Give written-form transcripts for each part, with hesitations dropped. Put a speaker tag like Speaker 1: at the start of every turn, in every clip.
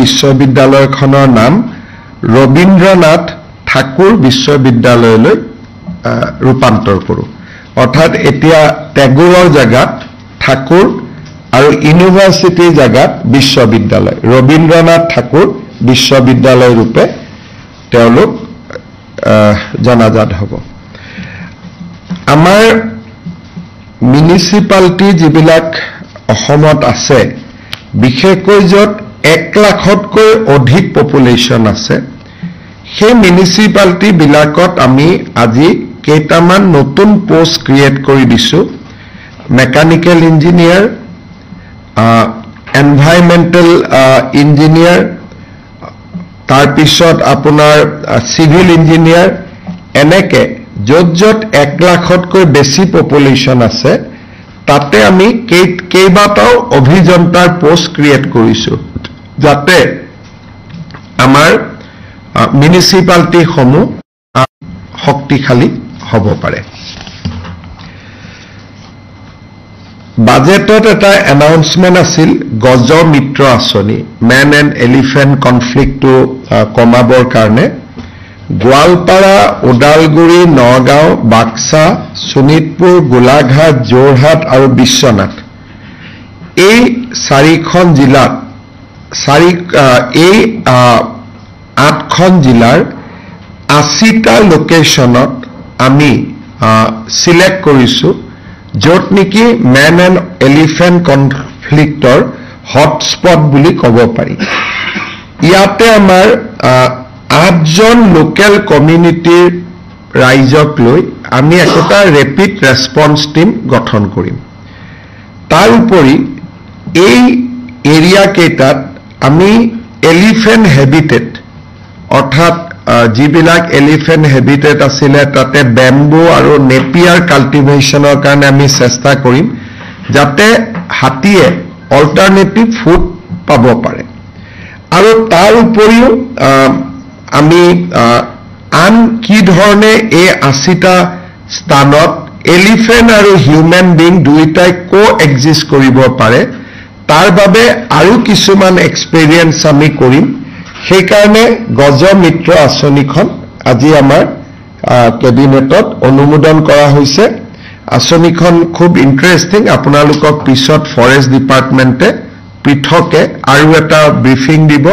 Speaker 1: বিশ্ববিদ্যালয়খনৰ নাম ৰবীন্দ্ৰনাথ ঠাকুৰ বিশ্ববিদ্যালয়লৈ ৰূপান্তৰ কৰোঁ অৰ্থাৎ এতিয়া টেগোৰৰ জাগাত ঠাকুৰ আৰু ইউনিভাৰ্চিটিৰ জাগাত বিশ্ববিদ্যালয় ৰবীন্দ্ৰনাথ ঠাকুৰ বিশ্ববিদ্যালয় ৰূপে তেওঁলোক জনাজাত হ'ব আমাৰ মিউনিসিপালিটি যিবিলাক অসমত আছে বিশেষকৈ য'ত 1 লাখতকৈ অধিক পপুলেশ্যন আছে সেই মিউনিসিপালিটি বিলাকত আমি আজি কেইটামান নতুন পোষ্ট ক্ৰিয়েট কৰি দিছো মেকানিক্যাল ইঞ্জিনিয়াৰ এনভাইৰনমেন্টাল ইঞ্জিনিয়াৰ তাৰ পিছত আপোনাৰ সিভিল ইঞ্জিনিয়াৰ এনেকে য'ত 1 লাখতকৈ বেছি পপুলেশ্যন আছে তাতে আমি কেইবাটাও অভিযন্তাৰ পোষ্ট ক্ৰিয়েট কৰিছো যাতে আমাৰ মিউনিসিপালিটি সমূহ শক্তিশালী হ'ব পাৰে বাজেটত এটা এনাউন্সমেন্ট আছিল গজ মিত্ৰ আঁচনি ম্যান এণ্ড এলিফেন্ট কনফ্লিক্টটো কমাবৰ কাৰণে গোৱালপাৰা ওদালগুৰি নগাঁও বাক্সা শোণিতপুৰ গোলাঘাট যোৰহাট আৰু বিশ্বনাথ এই 4খন জিলাত এই 8খন জিলাৰ 80টা লোকেশনত আমি সিলেক্ট কৰিছো য'ত নেকি ম্যান এণ্ড এলিফেন্ট কনফ্লিক্টৰ হটস্পট বুলি ক'ব পাৰি ইয়াতে আমাৰ 8জন লোকেল কমিউনিটিৰ ৰাইজক লৈ আমি একটা ৰেপিড ৰেসপন্স টিম গঠন কৰিম তাৰ উপৰি এই এৰিয়া কেইটাত আমি এলিফেন্ট হেবিটেট অৰ্থাৎ যিবিলাক এলিফেন্ট হেবিটেট আছিলে তাতে বেম্বু আৰু নেপিয়াৰ কাল্টিভেশনৰ কাৰণে আমি চেষ্টা কৰিম যাতে হাতীয়ে অল্টাৰনেটিভ ফুড পাব পাৰে আৰু তাৰ উপৰিও আমি আন কি ধৰণে এই 80টা স্থানত এলিফেন্ট আৰু হিউম্যান বিং দুইটাই কো এক্সিষ্ট কৰিব পাৰে তাৰ বাবে আৰু কিছুমান এক্সপেৰিয়েন্স আমি কৰিম সেই কাৰণে গজ মিত্ৰ আঁচনিখন আজি আমাৰ কেবিনেটত অনুমোদন কৰা হৈছে আঁচনিখন খুব ইন্টাৰেষ্টিং আপোনালোকক পিছত ফৰেষ্ট ডিপাৰ্টমেন্টে পৃথকে আৰু এটা ব্ৰিফিং দিব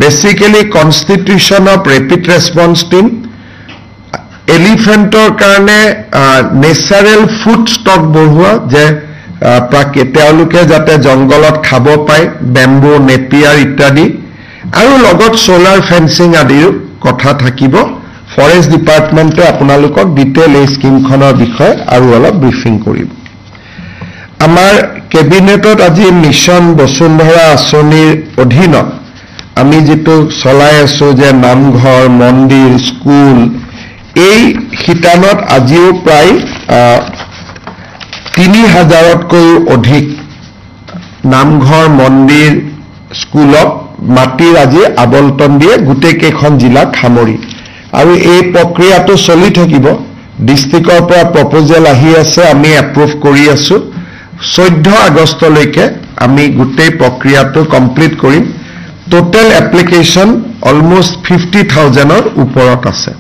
Speaker 1: basically constitution of rapid response team এলিফেন্টৰ কাৰণে নেচাৰেল ফুড ষ্টক বঢ়োৱা যে তেওঁলোকে যাতে জংগলত খাব পায় বেম্বু নেপিয়াৰ ইত্যাদি আৰু লগত সোলাৰ ফেন্সিং আদিৰ কথা থাকিব ফৰেষ্ট ডিপাৰ্টমেন্টে আপোনালোকক ডিটেইল এই স্কিমখনৰ বিষয়ে আৰু অলপ ব্ৰিফিং কৰিব আমাৰ কেবিনেটত আজি মিছন বসুন্ধৰা আঁচনিৰ অধীনত আমি যেটো চলাই আছো যে নামঘৰ মন্দিৰ স্কুল এই শিতানত আজিও প্ৰায় 3000তকৈ অধিক নামঘৰ মন্দিৰ স্কুলক মাটিৰ আজি আবলটন দিয়ে গোটেই কেইখন জিলাত সামৰি আৰু এই প্ৰক্ৰিয়াটো চলি থাকিব ডিস্ট্ৰিক্টৰ পৰা প্ৰপোজাল আহি আছে আমি এপ্ৰুভ কৰি আছো 14 আগষ্টলৈকে আমি গোটেই প্ৰক্ৰিয়াটো কমপ্লিট কৰিম টোটাল এপ্লিকেশন অলমোস্ট 50,000ৰ ওপৰত আছে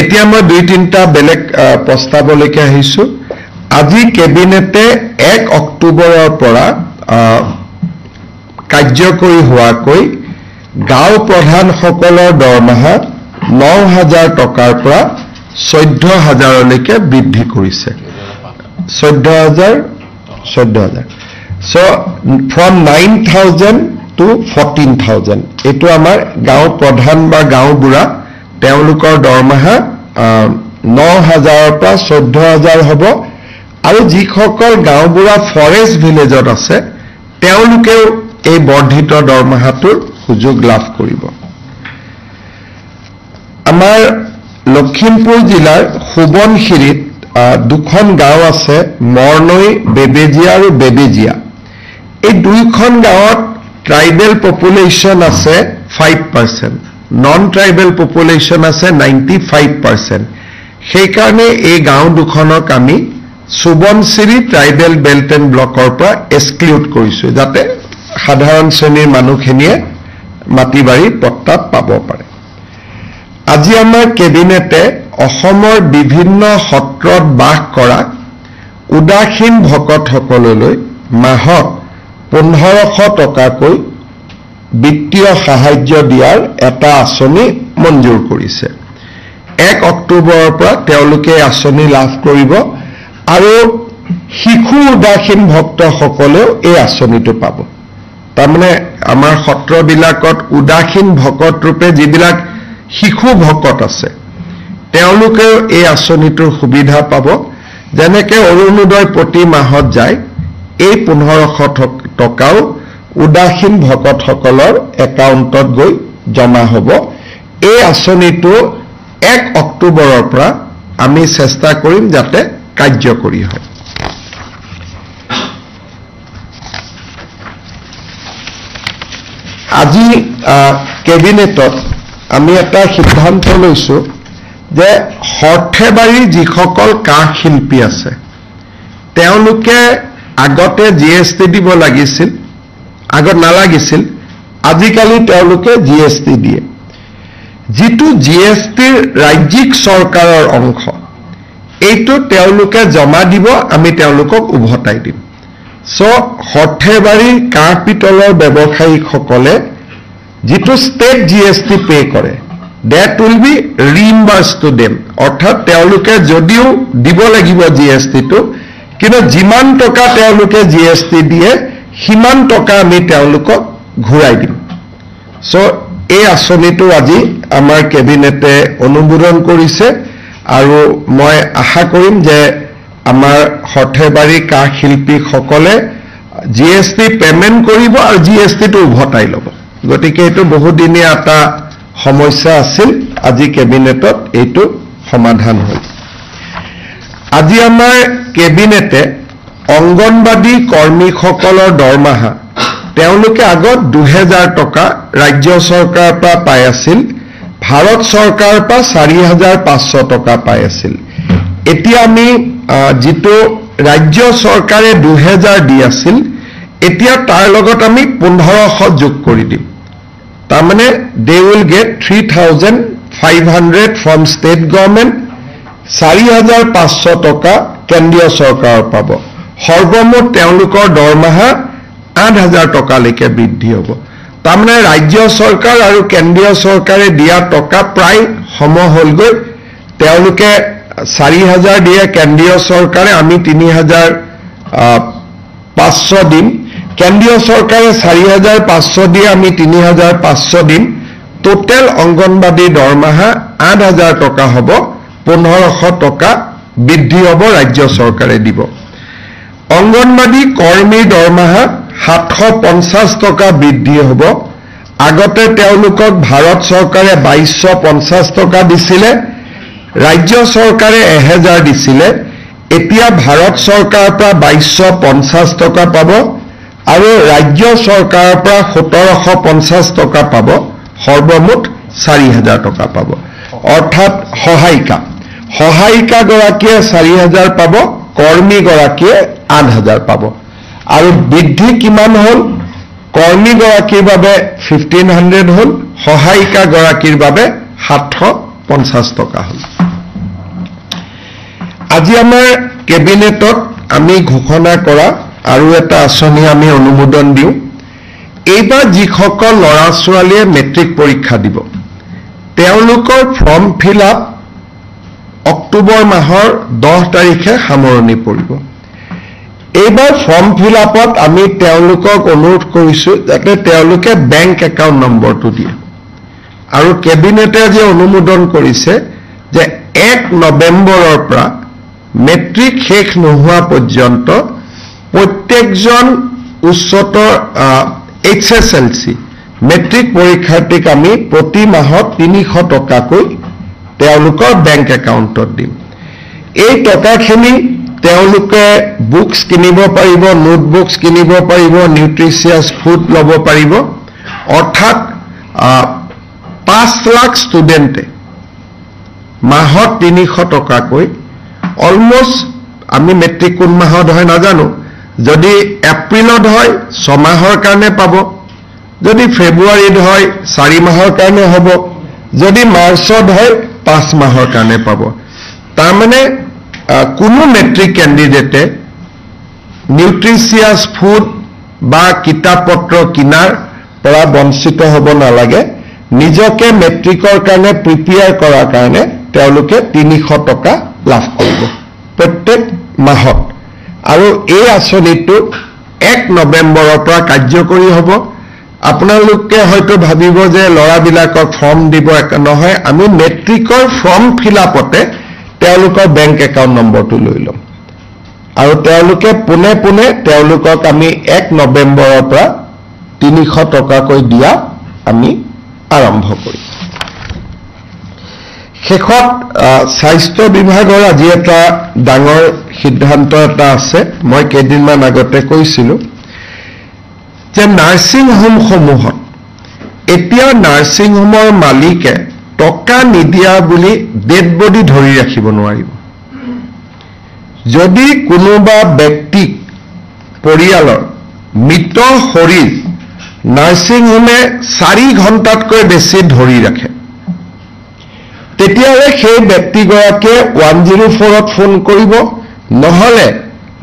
Speaker 1: এতিয়া মই 2-3টা বেলেগ প্ৰস্তাৱলৈকে আহিছো আজি কেবিনেটে 1 অক্টোবৰৰ পৰা কাৰ্যকৰী হোৱাকৈ গাঁও প্ৰধানসকলৰ দৰমহা 9,000 টকাৰ পৰা 14,000লৈকে বৃদ্ধি কৰিছে 14,000 so from 9,000 to 14,000 এটো আমাৰ গাঁও প্ৰধান বা গাঁও বুঢ়া তেওঁলোকৰ দৰমহা 9,000ৰ পৰা 14,000 হ'ব আৰু যিসকল গাঁও বুঢ়া ফৰেষ্ট ভিলেজত আছে তেওঁলোকেও এই বৰ্ধিত দৰমহাটোৰ সুযোগ লাভ কৰিব আমাৰ লখিমপুৰ জিলাৰ সুবনখিৰিত দুখন গাঁও আছে মৰনৈ বেবেজিয়া আৰু বেবেজিয়া এই দুইখন গাঁৱত ট্ৰাইবেল পপুলেশ্যন আছে 5% নন ট্ৰাইবেল পপুলেশ্যন আছে 95% সেই কাৰণে এই গাঁও দুখনক আমি সুবনছিৰি ট্ৰাইবেল বেল্ট এণ্ড ব্লকৰ পৰা এক্সক্লুড কৰিছো যাতে সাধাৰণ শ্ৰেণীৰ মানুহখিনিয়ে মাটি বাৰী পট্টা পাব পাৰে। আজি আমাৰ কেবিনেটে অসমৰ বিভিন্ন সত্ৰত বাস কৰা উদাসীন ভকতসকললৈ মাহত 1500 টকাকৈ বিত্তীয় সাহায্য দিয়াৰ এটা আঁচনি মঞ্জুৰ কৰিছে। 1 অক্টোবৰৰ পৰা তেওঁলোকে আঁচনি লাভ কৰিব আৰু শিশু উদাসীন ভক্তসকলেও এই আঁচনিটো পাব। তাৰমানে আমাৰ সত্ৰবিলাকত উদাসীন ভকত ৰূপে যিবিলাক শিশু ভকত আছে তেওঁলোকেও এই আঁচনিটোৰ সুবিধা পাব। যেনেকৈ অৰুণোদয় প্ৰতি মাহত যায়, এই 1500 টকাও উদাসীন ভকতসকলৰ একাউণ্টত গৈ জমা হ'ব। এই আঁচনিটো 1 অক্টোবৰৰ পৰা আমি চেষ্টা কৰিম যাতে কাৰ্যকৰী হয়। আজি কেবিনেটত আমি এটা সিদ্ধান্ত লৈছো যে সৰ্থেবাৰীৰ যিসকল কাঁহ শিল্পী আছে তেওঁলোকে আগতে GST দিব লাগিছিল, আগত নালাগিছিল, আজিকালি তেওঁলোকে GST দিয়ে। যিটো GSTৰ ৰাজ্যিক চৰকাৰৰ অংশ এইটো তেওঁলোকে জমা দিব, আমি তেওঁলোকক উভতাই দিম। সৰ্থেবাৰীৰ কাঁহ পিতলৰ ব্যৱসায়ীসকলে যিটো ষ্টেট GST পে কৰে, that will be reimbursed to them, অৰ্থাৎ তেওঁলোকে যদিও দিব লাগিব GSTটো, কিন্তু যিমান টকা তেওঁলোকে GST দিয়ে সিমান টকা আমি তেওঁলোকক ঘূৰাই দিম। এই আঁচনিটো আজি আমাৰ কেবিনেটে অনুমোদন কৰিছে আৰু মই আশা কৰিম যে আমাৰ সৰ্থেবাৰী কাঁহ শিল্পীসকলে GST পেমেণ্ট কৰিব আৰু GSTটো উভতাই ল'ব। গতিকে এইটো বহুদিনীয়া এটা সমস্যা আছিল, আজি কেবিনেটত এইটো সমাধান হ'ল। আজি আমাৰ কেবিনেটে অংগনবাদী কৰ্মীসকলৰ দৰমহা তেওঁলোকে আগত 2000 টকা ৰাজ্য চৰকাৰৰ পৰা পাই আছিল, ভাৰত চৰকাৰৰ পৰা 4500 টকা পাই আছিল। এতিয়া আমি যিটো ৰাজ্য চৰকাৰে 2000 দি আছিল, এতিয়া তাৰ লগত আমি 1500 যোগ কৰি দিম। তাৰমানে they will get 3500 from state government, 4500 টকা কেন্দ্ৰীয় চৰকাৰৰ পাব। সৰ্বমুঠ তেওঁলোকৰ দৰমহা 8000 টকালৈকে বৃদ্ধি হ'ব। তাৰমানে ৰাজ্য চৰকাৰ আৰু কেন্দ্ৰীয় চৰকাৰে দিয়া টকা প্ৰায় সম হ'লগৈ। তেওঁলোকে 4000 দিয়ে কেন্দ্ৰীয় চৰকাৰে, আমি 3500 দিম। কেন্দ্ৰীয় চৰকাৰে 4500 দিয়ে, আমি 3500 দিম। টোটেল অংগনবাদী দৰমহা 8000 টকা হ'ব, 1500 টকা বৃদ্ধি হ'ব, ৰাজ্য চৰকাৰে দিব। অংগনবাদী কৰ্মীৰ দৰমহা 750 টকা বৃদ্ধি হ'ব। আগতে তেওঁলোকক ভাৰত চৰকাৰে 2250 টকা দিছিলে, ৰাজ্য চৰকাৰে 1000 দিছিলে। এতিয়া ভাৰত চৰকাৰৰ পৰা 2250 টকা পাব আৰু ৰাজ্য চৰকাৰৰ পৰা 1750 টকা পাব, সৰ্বমুঠ 4000 টকা পাব। অৰ্থাৎ সহায়িকাগৰাকীয়ে 4000 পাব, কৰ্মীগৰাকীয়ে 8000 পাব। আৰু বৃদ্ধি কিমান হ'ল? কৰ্মীগৰাকীৰ বাবে 1500 হ'ল, সহায়িকাগৰাকীৰ বাবে 750 টকা হ'ল। আজি আমাৰ কেবিনেটত আমি ঘোষণা কৰা আৰু এটা আঁচনি আমি অনুমোদন দিওঁ। এইবাৰ যিসকল ল'ৰা ছোৱালীয়ে মেট্ৰিক পৰীক্ষা দিব তেওঁলোকৰ ফৰ্ম ফিল আপ অক্টোবৰ মাহৰ 10 তাৰিখে সামৰণি পৰিব। এইবাৰ ফৰ্ম ফিল আপত আমি তেওঁলোকক অনুৰোধ কৰিছোঁ যাতে তেওঁলোকে বেংক একাউণ্ট নম্বৰটো দিয়ে। আৰু কেবিনেটে যে অনুমোদন কৰিছে যে 1 নৱেম্বৰৰ পৰা মেট্ৰিক শেষ নোহোৱা পৰ্যন্ত প্ৰত্যেকজন উচ্চতৰ HSLC মেট্ৰিক পৰীক্ষাৰ্থীক আমি প্ৰতি মাহত 300 টকাকৈ তেওঁলোকৰ বেংক একাউণ্টত দিম। এই টকাখিনি তেওঁলোকে বুকছ কিনিব পাৰিব, নোটবুকছ কিনিব পাৰিব, নিউট্ৰিচিয়াছ ফুড ল'ব পাৰিব। অৰ্থাৎ 5 লাখ ষ্টুডেণ্টে মাহত 300 টকাকৈ অলমষ্ট, আমি মেট্ৰিক কোন মাহত হয় নাজানো, যদি এপ্ৰিলত হয় 6 মাহৰ কাৰণে পাব, যদি ফেব্ৰুৱাৰীত হয় 4 মাহৰ কাৰণে হ'ব, যদি মাৰ্চত হয় 5 মাহৰ কাৰণে পাব। তাৰমানে কোনো মেট্ৰিক কেণ্ডিডেটে নিউট্ৰিচিয়াছ ফুড বা কিতাপ পত্ৰ কিনাৰ পৰা বঞ্চিত হ'ব নালাগে। নিজকে মেট্ৰিকৰ কাৰণে প্ৰিপেয়াৰ কৰাৰ কাৰণে তেওঁলোকে 300 টকা লাভ কৰিব প্ৰত্যেক মাহত। আৰু এই আঁচনিটো 1 নৱেম্বৰৰ পৰা কাৰ্যকৰী হ'ব। আপোনালোকে হয়তো ভাবিব যে ল'ৰাবিলাকক ফৰ্ম দিব, নহয়, আমি মেট্ৰিকৰ ফৰ্ম ফিলআপতে তেওঁলোকৰ বেংক একাউণ্ট নম্বৰটো লৈ ল'ম আৰু তেওঁলোকে পোনে পোনে তেওঁলোকক আমি 1 নৱেম্বৰৰ পৰা 300 টকাকৈ দিয়া আমি আৰম্ভ কৰিম। শেষত স্বাস্থ্য বিভাগৰ আজি এটা ডাঙৰ সিদ্ধান্ত এটা আছে। মই কেইদিনমান আগতে কৈছিলোঁ যে নাৰ্ছিং হোমসমূহত এতিয়া নাৰ্ছিং হোমৰ মালিকে টকা নিদিয়া বুলি ডেড বডি ধৰি ৰাখিব নোৱাৰিব। যদি কোনোবা ব্যক্তিক পৰিয়ালৰ মৃত শৰীৰ নাৰ্ছিং হোমে 4 ঘণ্টাতকৈ বেছি ধৰি ৰাখে, তেতিয়াহ'লে সেই ব্যক্তিগৰাকীয়ে 104ত ফোন কৰিব, নহ'লে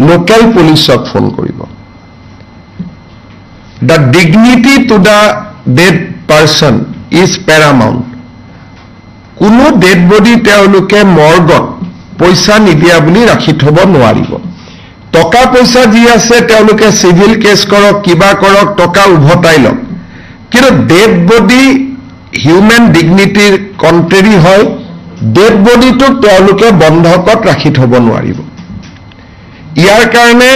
Speaker 1: লোকেল পুলিচক ফোন কৰিব। The dignity to the dead person is paramount. কোনো ডেড বডি তেওঁলোকে মৰ্গত পইচা নিদিয়া বুলি ৰাখি থব নোৱাৰিব। টকা পইচা যি আছে তেওঁলোকে চিভিল কেছ কৰক, কিবা কৰক, টকা উভতাই লওক, কিন্তু ডেড বডি হিউমেন ডিগনিটিৰ কণ্ট্ৰেৰী হয়। ডেড বডিটোক তেওঁলোকে বন্ধকত ৰাখি থব নোৱাৰিব। ইয়াৰ কাৰণে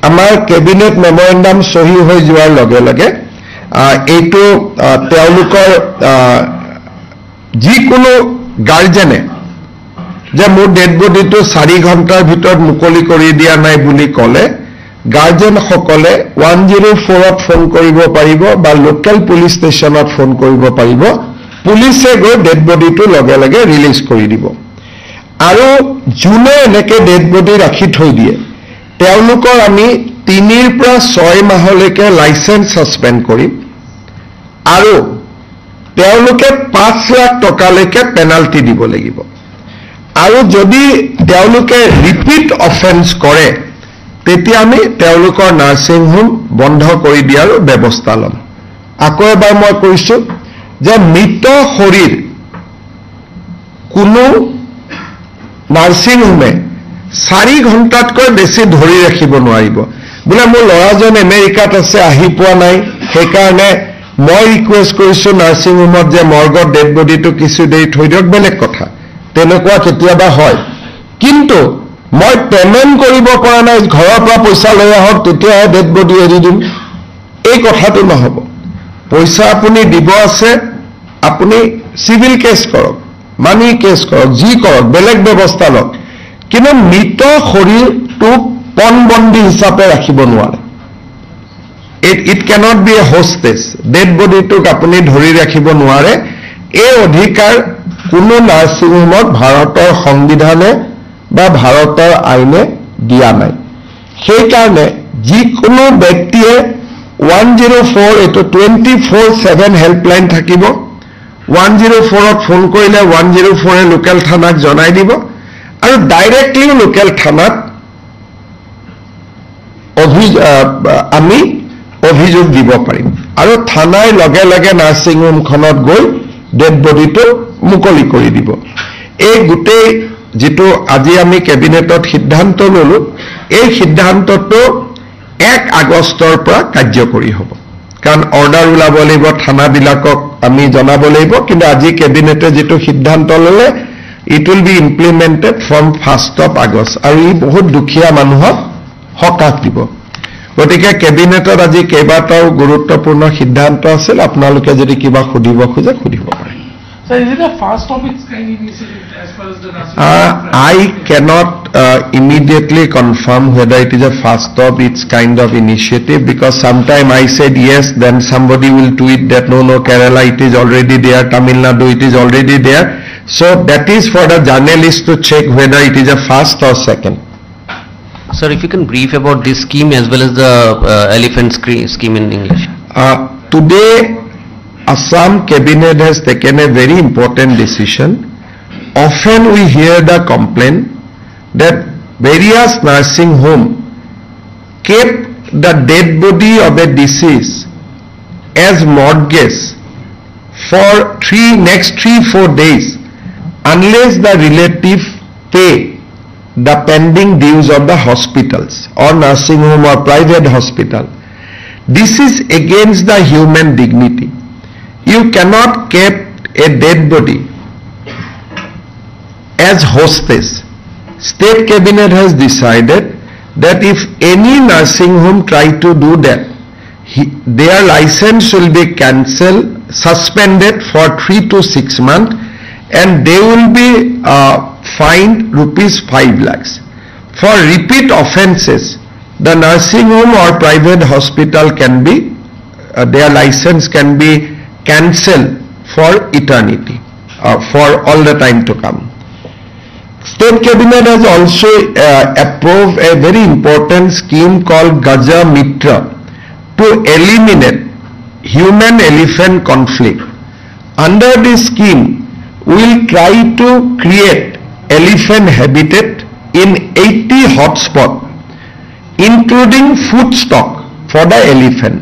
Speaker 1: আমাৰ কেবিনেট মেমৰেণ্ডাম চহী হৈ যোৱাৰ লগে লগে এইটো তেওঁলোকৰ যিকোনো গাৰ্জেনে যে মোৰ ডেড বডিটো 4 ঘণ্টাৰ ভিতৰত মুকলি কৰি দিয়া নাই বুলি ক'লে গাৰ্জেনসকলে 104ত ফোন কৰিব পাৰিব বা লোকেল পুলিচ ষ্টেচনত ফোন কৰিব পাৰিব। পুলিচে গৈ ডেড বডিটো লগে লগে ৰিলিজ কৰি দিব। আৰু যোনে এনেকৈ ডেড বডি ৰাখি থৈ দিয়ে তেওঁলোকৰ আমি 3 পৰা 6 মাহলৈকে লাইচেন্স ছাছপেণ্ড কৰিম আৰু তেওঁলোকে 5 লাখ টকালৈকে পেনাল্টি দিব লাগিব। আৰু যদি তেওঁলোকে ৰিপিট অফেন্স কৰে তেতিয়া আমি তেওঁলোকৰ নাৰ্ছিং হোম বন্ধ কৰি দিয়াৰ ব্যৱস্থা ল'ম। আকৌ এবাৰ মই কৈছোঁ যে মৃত শৰীৰ কোনো নাৰ্ছিং হোমে 4 ঘণ্টাতকৈ বেছি ধৰি ৰাখিব নোৱাৰিব। বোলে মোৰ ল'ৰাজন আমেৰিকাত আছে, আহি পোৱা নাই, সেইকাৰণে মই ৰিকুৱেষ্ট কৰিছোঁ নাৰ্ছিং হোমত যে মৰ্গত ডেড বডিটো কিছু দেৰি থৈ দিয়ক, বেলেগ কথা, তেনেকুৱা কেতিয়াবা হয়। কিন্তু মই পেমেণ্ট কৰিব পৰা নাই, ঘৰৰ পৰা পইচা লৈ আহক তেতিয়াহে ডেড বডি এৰি দিম, এই কথাটো নহ'ব। পইচা আপুনি দিব আছে, আপুনি চিভিল কেছ কৰক, মানি কেছ কৰক, যি কৰক, বেলেগ ব্যৱস্থা লওক, কিন্তু মৃত শৰীৰটোক পণবন্দী হিচাপে ৰাখিব নোৱাৰে। It cannot be a hostage. Dead বডিটোক আপুনি ধৰি ৰাখিব নোৱাৰে। এই অধিকাৰ কোনো নাৰ্ছিং হোমত ভাৰতৰ সংবিধানে বা ভাৰতৰ আইনে দিয়া নাই। সেইকাৰণে যিকোনো ব্যক্তিয়ে 104 এইটো 24/7 হেল্পলাইন থাকিব। 104ত ফোন কৰিলে 104এ লোকেল থানাক জনাই দিব আৰু ডাইৰেক্টলি লোকেল থানাত আমি অভিযোগ দিব পাৰিম আৰু থানাই লগে লগে নাৰ্ছিং হোমখনত গৈ ডেড বডিটো মুকলি কৰি দিব। এই গোটেই যিটো আজি আমি কেবিনেটত সিদ্ধান্ত ল'লো, এই সিদ্ধান্তটো 1 আগষ্টৰ পৰা কাৰ্যকৰী হ'ব। কাৰণ অৰ্ডাৰ ওলাব লাগিব, থানাবিলাকক আমি জনাব লাগিব, কিন্তু আজি কেবিনেটে যিটো সিদ্ধান্ত ল'লে it will be implemented from 1 August আৰু ই বহুত দুখীয়া মানুহক সকাহ দিব। গতিকে কেবিনেটত আজি কেইবাটাও গুৰুত্বপূৰ্ণ সিদ্ধান্ত আছিল। আপোনালোকে যদি কিবা সুধিব খোজে সুধিব পাৰে।
Speaker 2: So is it a fast of its kind initiative as far as the
Speaker 1: I cannot immediately confirm whether it is a first of its kind of initiative, because sometime I said yes, then somebody will tweet that no, Kerala it is already there, Tamil Nadu it is already there. So that is for the journalist to check whether it is a first or second.
Speaker 3: Sir, if you can brief about this scheme as well as the elephant scheme in English.
Speaker 1: Today, Assam Cabinet has taken a very important decision. Often we hear the complaint that various nursing homes kept the dead body of a deceased as mortgage for next 3-4 days unless the relative pay the pending dues of the hospitals or nursing home or private hospital. This is against the human dignity. You cannot keep a dead body as hostage. State Cabinet has decided that if any nursing home try to do that, their license will be cancelled, suspended for 3 to 6 months, and they will be fined ₹5 lakhs. For repeat offences, the nursing home or private hospital can be, their license can be cancelled for eternity, for all the time to come. State Cabinet has also approved a very important scheme called Gaja Mitra to eliminate human-elephant conflict. Under this scheme, we will try to create elephant habitat in 80 hotspots, including food stock for the elephant.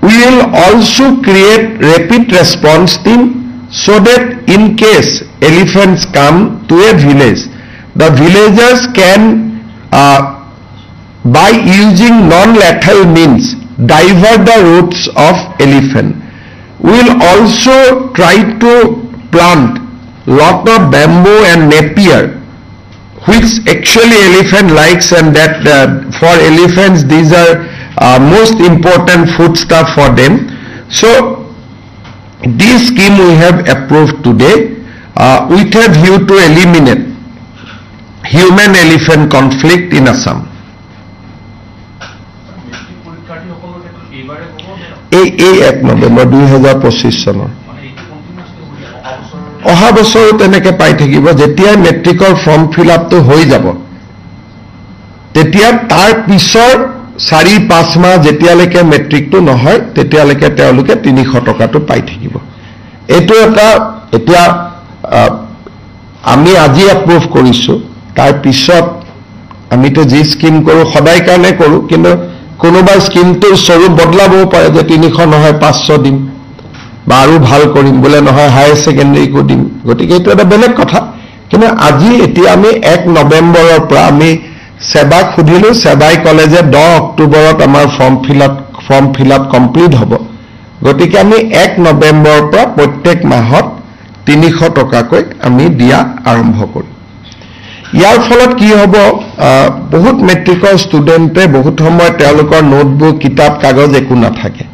Speaker 1: We will also create rapid response team so that in case elephants come to a village, the villagers can by using non-lethal means divert the routes of elephant. We will also try to plant lot of bamboo and napier, which actually elephant likes, and that for elephants these are most important foodstuff for them. So this scheme we have approved today with a view to eliminate human-elephant conflict in Assam. এই 1 নৱেম্বৰ 2025 চনৰ অহা বছৰো তেনেকে পাই থাকিব। যেতিয়া মেট্ৰিকৰ form fill আপটো হৈ যাব, তেতিয়া তাৰ পিছৰ 4-5 মাহ যেতিয়ালৈকে মেট্ৰিকটো নহয় তেতিয়ালৈকে তেওঁলোকে 300 টকাটো পাই থাকিব। এইটো এটা এতিয়া আমি আজি এপ্ৰুভ কৰিছো, তাৰ পিছত আমিতো যি স্কিম কৰো সদায় কাৰণে কৰো, কিন্তু কোনোবা স্কিমটোৰ স্বৰূপ বদলাবও পাৰে যে 300 নহয় 500 দিম বা আৰু ভাল কৰিম বোলে নহয় হায়াৰ ছেকেণ্ডেৰীকো দিম। গতিকে এইটো এটা বেলেগ কথা। কিন্তু আজি এতিয়া আমি 1 নৱেম্বৰৰ পৰা আমি সেবাক সুধিলো, সেবাই ক'লে যে 10 অক্টোবৰত আমাৰ ফৰ্ম ফিল আপ কমপ্লিট হ'ব। গতিকে আমি 1 নৱেম্বৰৰ পৰা প্ৰত্যেক মাহত 300 টকাকৈ আমি দিয়া আৰম্ভ কৰিম। ইয়াৰ ফলত কি হ'ব, বহুত মেট্ৰিকৰ ষ্টুডেণ্টে বহুত সময় তেওঁলোকৰ নোটবুক কিতাপ কাগজ একো নাথাকে।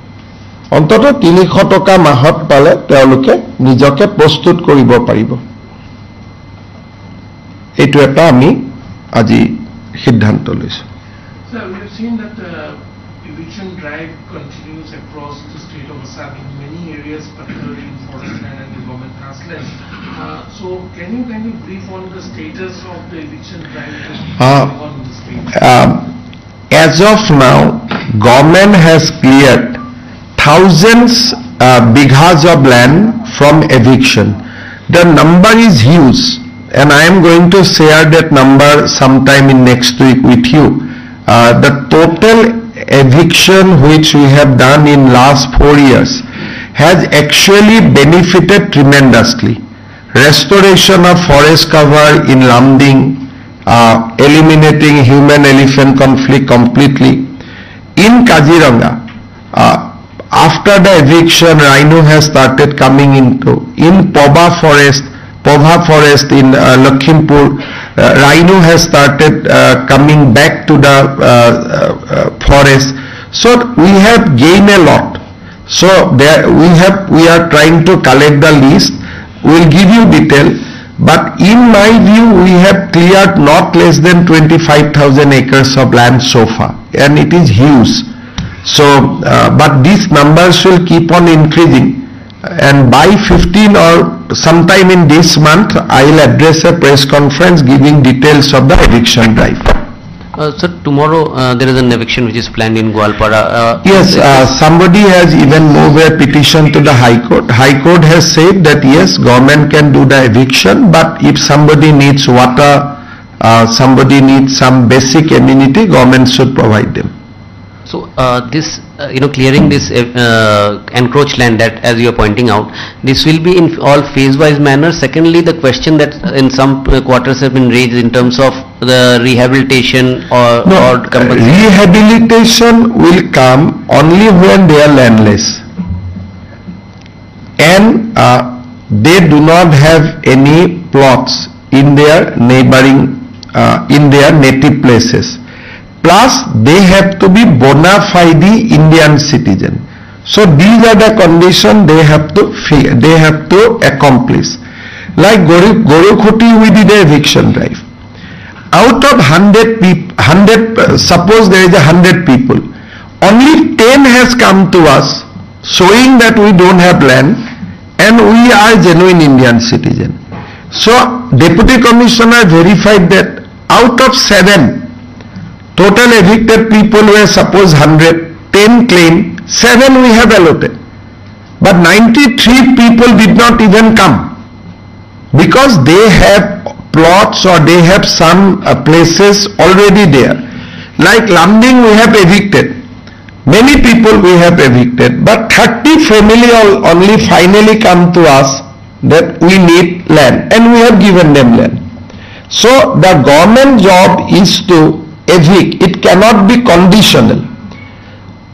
Speaker 1: অন্ততঃ 300 টকা মাহত পালে তেওঁলোকে নিজকে প্ৰস্তুত কৰিব পাৰিব। এইটো এটা আমি আজি সিদ্ধান্ত লৈছো।
Speaker 2: Sir, we have seen that eviction drive continues across the state of Assam in many areas, particularly in forest land and the government lands. So, can you kind of brief on the status of the eviction drive going on in the state?
Speaker 1: As of now, government has cleared thousands bighas of land from eviction. The number is huge, and I am going to share that number sometime in next week with you. The total eviction which we have done in last 4 years has actually benefited tremendously. Restoration of forest cover in Lamding, eliminating human-elephant conflict completely. In Kaziranga, after the eviction, rhino has started coming into. In Pobha forest in Lakhimpur, rhino has started coming back to the forest. So we have gained a lot. So there we are trying to collect the list. We will give you detail. But in my view, we have cleared not less than 25,000 acres of land so far, and it is huge. So, but these numbers will keep on increasing, and by 15 or sometime in this month, I will address a press conference giving details of the eviction drive.
Speaker 3: So tomorrow there is an eviction which is planned in Goalpara.
Speaker 1: Yes, somebody has even moved a petition to the High Court. High Court has said that yes, government can do the eviction, but if somebody needs water, somebody needs some basic amenity, government should provide them.
Speaker 3: So this, clearing this encroached land, that as you are pointing out, this will be in all phase-wise manner. Secondly, the question that in some quarters have been raised in terms of the rehabilitation or compensation.
Speaker 1: Rehabilitation will come only when they are landless and they do not have any plots in their neighboring, in their native places. Plus, they have to be bona fide Indian citizen. So these are the conditions they have to accomplish. Like Gorukhuti, we did a eviction drive. Out of 100 people, suppose there is 100 people, only 10 has come to us showing that we don't have land and we are genuine Indian citizen. So Deputy Commissioner verified that out of 7 total evicted people were suppose 100, 10 claim, 7 we have allotted. But 93 people did not even come because they have plots or they have some places already there. Like Lamding we have evicted. Many people we have evicted, but 30 family only finally come to us that we need land and we have given them land. So the government job is to evict. It cannot be conditional.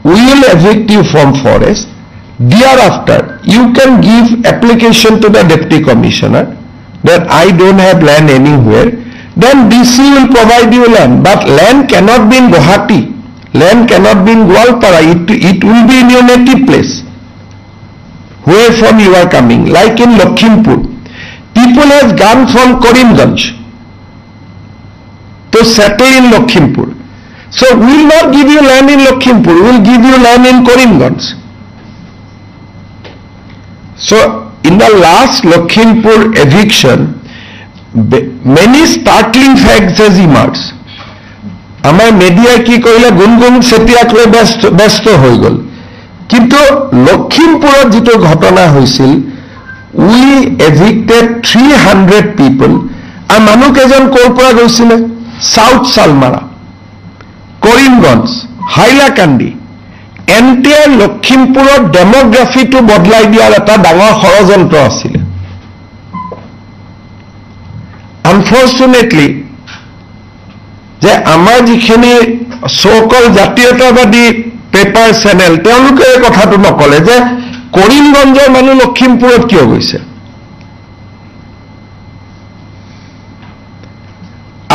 Speaker 1: We will evict you from forest. Thereafter, you can give application to the Deputy Commissioner that I don't have land anywhere. Then DC will provide you land. But land cannot be in Guwahati. Land cannot be in Goalpara. It will be in your native place, where from you are coming. Like in Lakhimpur, people have gone from Karimganj to settle in Lakhimpur. So we will not give you land in Lakhimpur, we will give you land in Karimganj. So in the last Lakhimpur eviction, many startling facts has emerged. Amar media ki koile gungun setiak le besto hoi gol. Kintu Lakhimpurot jito ghotona hoisil, we evicted 300 people. Ar manu kejon kor pora goisile? South Salmara, Karimganj, Hailakandi, entire Lakhimpuror demography to bodlai diar eta dangor ষড়যন্ত্ৰ আছিল. Unfortunately, যে আমাৰ যিখিনি so-called জাতীয়তাবাদী paper channel তেওঁলোকে এই কথাটো নকলে যে কৰিমগঞ্জৰ মানুহ লখিমপুৰত কিয় গৈছে.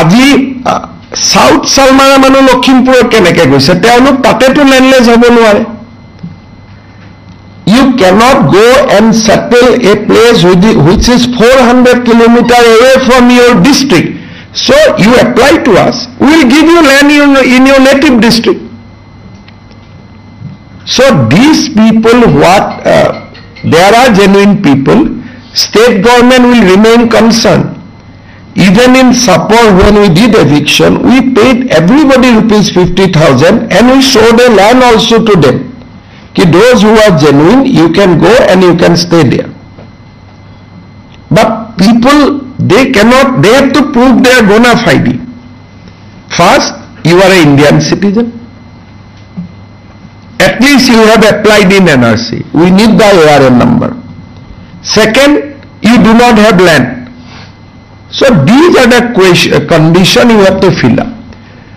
Speaker 1: আজি সাউথ সালমাৰা মানুহ লখিমপুৰত কেনেকৈ গৈছে, তেওঁলোক তাতেতো লেণ্ডলেছ হ'ব নোৱাৰে. You cannot go and settle a place which is 400 kilometers away from your district. So you apply to us, we will give you land in your native district. So these people, there are genuine people, state government will remain concerned. Even in Sapor, when we did eviction, we paid everybody rupees 50,000 and we showed a land also to them. Ki those who are genuine, you can go and you can stay there. But people, they have to prove their bona fide. First, you are an Indian citizen. At least you have applied in NRC. We need the ARN number. Second, you do not have land. So these are the condition you have to fill up.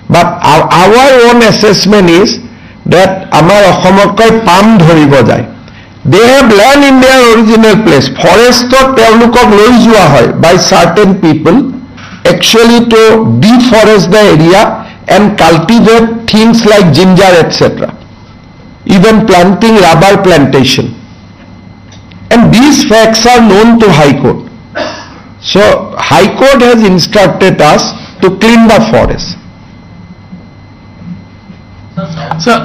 Speaker 1: But our own assessment is that amar Asomokoi palm dhoribo jay. They have land in their original place. Forest teolukok loi jua hoy by certain people actually to deforest the area and cultivate things like ginger, etc. Even planting rubber plantation. And these facts are known to High Court. So High Court has instructed us to clean the forest.
Speaker 2: Sir.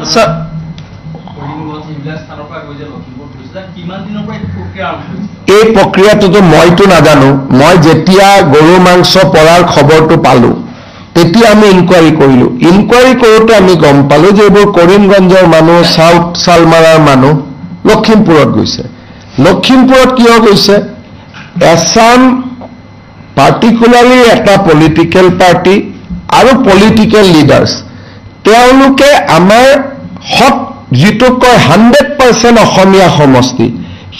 Speaker 1: এই প্ৰক্ৰিয়াটোতো মইতো নাজানো. মই যেতিয়া গৰু মাংস পৰাৰ খবৰটো পালো, তেতিয়া আমি ইনকুৱাৰী কৰিলো ইনকুৱাৰী কৰোঁতে আমি গম পালো যে এইবোৰ কৰিমগঞ্জৰ মানুহ সাউথ সালমাৰাৰ মানুহ লখিমপুৰত গৈছে লখিমপুৰত কিয় গৈছে এছাম পাৰ্টিকুলাৰলি এটা পলিটিকেল পাৰ্টি আৰু পলিটিকেল লিডাৰ্ছ তেওঁলোকে আমাৰ হক যিটো কয় 100% অসমীয়া সমষ্টি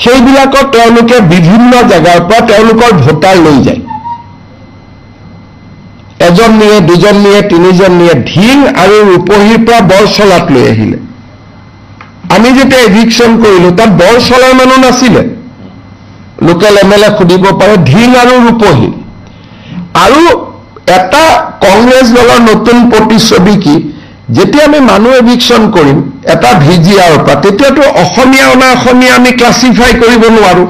Speaker 1: সেইবিলাকত তেওঁলোকে বিভিন্ন জেগাৰ পৰা তেওঁলোকৰ ভোটাৰ লৈ যায় এজন নিয়ে দুজন নিয়ে তিনিজন নিয়ে ঢিং আৰু ৰূপহীৰ পৰা বৰচলাত লৈ আহিলে আমি যেতিয়া এভিকশ্যন কৰিলো তাত বৰচলাৰ মানুহ নাছিলে লোকেল এমএলএ খুদিব পাৰে ঢিং আৰু ৰূপহী আৰু এটা কংগ্ৰেছ দলৰ নতুন প্ৰতিচ্ছবি কি যেতিয়া আমি মানুহ এভিকশ্যন কৰিম এটা ভিজিআৰৰ পৰা তেতিয়াতো অসমীয়া অনা অসমীয়া আমি ক্লাছিফাই কৰিব নোৱাৰো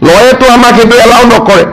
Speaker 1: লয়েতো আমাক সেইটো এলাও নকৰে